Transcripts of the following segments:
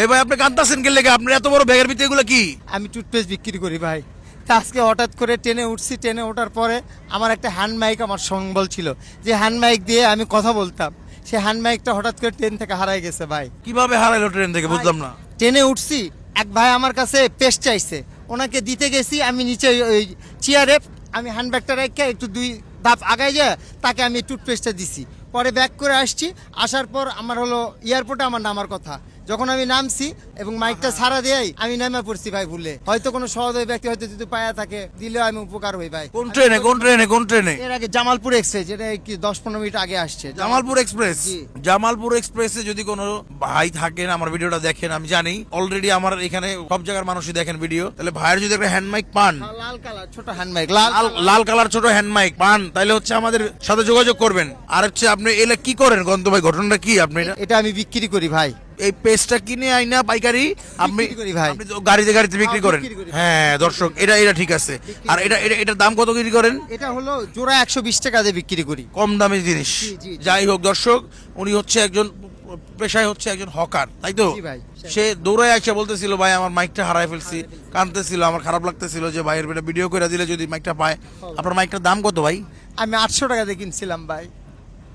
এই ভাই আপনি কাঁদতাছেন কে লেগে? আপনার এত বড় ব্যাগের ভিতরে এগুলো কি? আমি টুথপেস্ট বিক্রি করি ভাই। তা আজকে হঠাৎ করে ট্রেনে উঠছি, ট্রেনে ওঠার পরে আমার একটা হ্যান্ড মাইক আমার সম্বল ছিল, যে হ্যান্ড মাইক দিয়ে আমি কথা বলতাম। সে হ্যান্ড মাইকটা হঠাৎ করে ট্রেন থেকে হারাই গেছে ভাই। কিভাবে হারাইলো ট্রেন থেকে বুঝলাম না। ট্রেনে উঠছি, এক ভাই আমার কাছে পেস্ট চাইছে, ওনাকে দিতে গেছি, আমি নিচে ওই চেয়ারে আমি হ্যান্ডব্যাগটা রেখে একটু 2 ধাপ আগায় যায় তাকে আমি টুথপেস্টটা দিছি। পরে ব্যাক করে আসছি, আসার পর আমার হলো এয়ারপোর্টে আমার নামার কথা, যখন আমি নামছি এবং মাইকটা ছাড়া দেয় আমি নেমে পড়ছি ভাই ভুলে। হয়তো কোনো সহৃদয় ব্যক্তি হয়তো যদি পায়া থাকে দিলেও আমি উপকার হই ভাই। কোন ট্রেনে কোন ট্রেনে কোন ট্রেনে? এর আগে জামালপুর এক্সপ্রেস, যেটা কি 10-15 মিনিট আগে আসছে। জামালপুর এক্সপ্রেস। জি। জামালপুর এক্সপ্রেসে যদি কোনো ভাই থাকেন, আমার ভিডিওটা দেখেন, আমি জানি অলরেডি আমার এখানে সব জায়গার মানুষই দেখেন ভিডিও, তাহলে ভাইয়ের যদি একটা হ্যান্ড মাইক পান, লাল কালার ছোট হ্যান্ড মাইক, লাল কালার ছোট হ্যান্ড মাইক পান, তাহলে হচ্ছে আমাদের সাথে যোগাযোগ করবেন। আর হচ্ছে আপনি এলে কি করেন গন্ত ভাই, ঘটনাটা কি? আপনি এটা আমি বিক্রি করি ভাই। এই পেস্টটা কিনে আইনা পাইকারি আপনি বিক্রি করি ভাই। আপনি তো গাড়িতে গাড়িতে বিক্রি করেন। বিক্রি করি। হ্যাঁ দর্শক, এটা এটা ঠিক আছে। আর এটার দাম কত বিক্রি করেন? এটা হলো জোড়া 120 টাকা দিয়ে বিক্রি করি। কম দামি জিনিস। জি, জি, জি। যাই হোক দর্শক, উনি হচ্ছে একজন পেশায় হচ্ছে একজন হকার, তাই তো? জি ভাই। সে দৌড়ায় এসে বলতেছিল ভাই আমার মাইকটা হারাই ফেলছি, কাঁদতেছিল, আমার খারাপ লাগতেছিল যে ভাইয়ের বেটা ভিডিও করে দিলে যদি মাইকটা পায়। আপনার মাইকটার দাম কত ভাই? আমি 800 টাকা দিয়ে কিনছিলাম ভাই,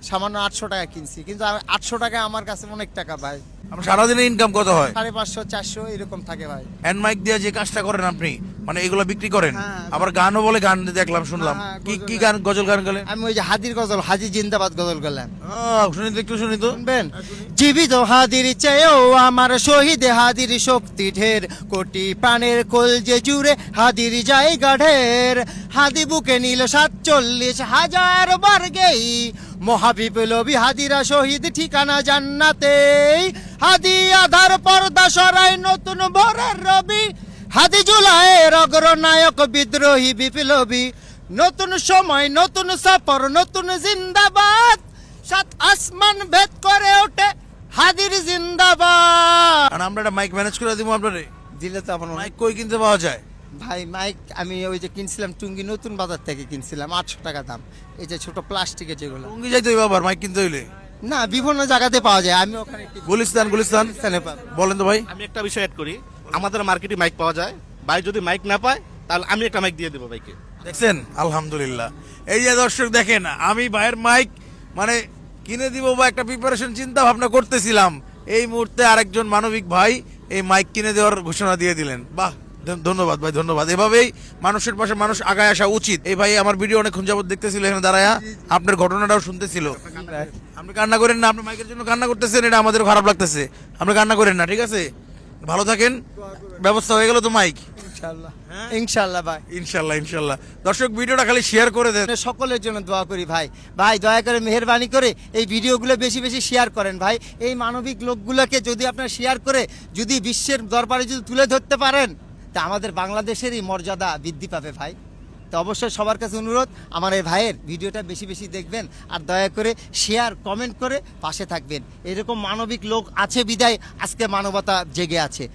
সামান্য 800 টাকা কিনছি, কিন্তু 800 টাকা আমার কাছে অনেক টাকা ভাই। আপনার সারাদিনে ইনকাম কত হয়? 550-400 এরকম থাকে ভাই। হ্যান্ড মাইক দিয়ে যে কাজটা করেন আপনি, মানে এগুলো বিক্রি করেন? হ্যাঁ। আবার গানও বলে, গান দেখলাম শুনলাম। হ্যাঁ, কি গজল কি গান। গান, গজল গান গেলেন? আমি ওই যে হাদির গজল, হাজি জিন্দাবাদ গজল গেলাম। শুনি তো, একটু শুনি তো। শুনবেন? জীবিত হাদির চেয়েও আমার শহীদ হাদির শক্তি ঢের, কোটি প্রাণের কোল যে জুড়ে হাদির জায়গা ঢের। হাদি বুকে নিল 47,000 বর্গেই, মহাবিপ্লবী হাদিরা শহীদ ঠিকানা জান্নাতেই। হাদি আধার পর্দা সরাই নতুন ভোরের রবি, হাদি জুলাইয়ের অগ্রনায়ক বিদ্রোহী বিপ্লবী। নতুন সময় নতুন সফর নতুন জিন্দাবাদ, 7 আসমান ভেদ করে ওঠে হাদির জিন্দাবাদ। আর আমরা একটা মাইক ম্যানেজ করে দিব আপনারে। দিলে তো আপনার মাইক কই কিনতে পাওয়া যায়? ভাই মাইক আমি ওই যে কিনছিলাম টুঙ্গি নতুন বাজার থেকে কিনছিলাম, 800 টাকা দাম। এই যে ছোট প্লাস্টিকের যেগুলো, টঙ্গি যাইতে হইবে আবার মাইক কিনতে হইলে? না বিভিন্ন জায়গাতে পাওয়া যায়, আমি ওখানে একটু গুলিস্তান গুলিস্তান স্থানে পাবো। বলেন তো ভাই। আমি একটা বিষয় অ্যাড করি, আমাদের মার্কেটে মাইক পাওয়া যায়, ভাই যদি মাইক না পায় তাহলে আমি একটা মাইক দিয়ে দেবো ভাইকে। দেখছেন, আলহামদুলিল্লাহ। এই যে দর্শক দেখেন, আমি ভাইয়ের মাইক মানে কিনে দিব বা একটা প্রিপারেশন চিন্তা ভাবনা করতেছিলাম, এই মুহূর্তে আরেকজন মানবিক ভাই এই মাইক কিনে দেওয়ার ঘোষণা দিয়ে দিলেন। বাহ, ধন্যবাদ ভাই, ধন্যবাদ। এভাবেই মানুষের পাশে মানুষ আগায় আসা উচিত। এই ভাই আমার ভিডিও অনেকক্ষণ যাবত দেখতেছিল এখানে দাঁড়ায়া, আপনার ঘটনাটাও শুনতেছিল। আপনি কান্না করেন না, আপনি মাইকের জন্য কান্না করতেছেন, এটা আমাদেরও খারাপ লাগতেছে। আপনি কান্না করেন না, ঠিক আছে? ভালো থাকেন। ব্যবস্থা হয়ে গেল তো মাইক? ইনশাআল্লাহ, ইনশাআল্লাহ ভাই। ইনশাল্লাহ ইনশাল্লাহ। দর্শক ভিডিওটা খালি শেয়ার করে দেন। সকলের জন্য দোয়া করি ভাই। ভাই দয়া করে মেহেরবানি করে এই ভিডিওগুলো বেশি বেশি শেয়ার করেন ভাই। এই মানবিক লোকগুলোকে যদি আপনারা শেয়ার করে যদি বিশ্বের দরবারে যদি তুলে ধরতে পারেন, তা আমাদের বাংলাদেশেরই মর্যাদা বৃদ্ধি পাবে ভাই। তো অবশ্যই সবার কাছে অনুরোধ, আমার এই ভাইয়ের ভিডিওটা বেশি বেশি দেখবেন, আর দয়া করে শেয়ার কমেন্ট করে পাশে থাকবেন। এরকম মানবিক লোক আছে বিদায় আজকে মানবতা জেগে আছে।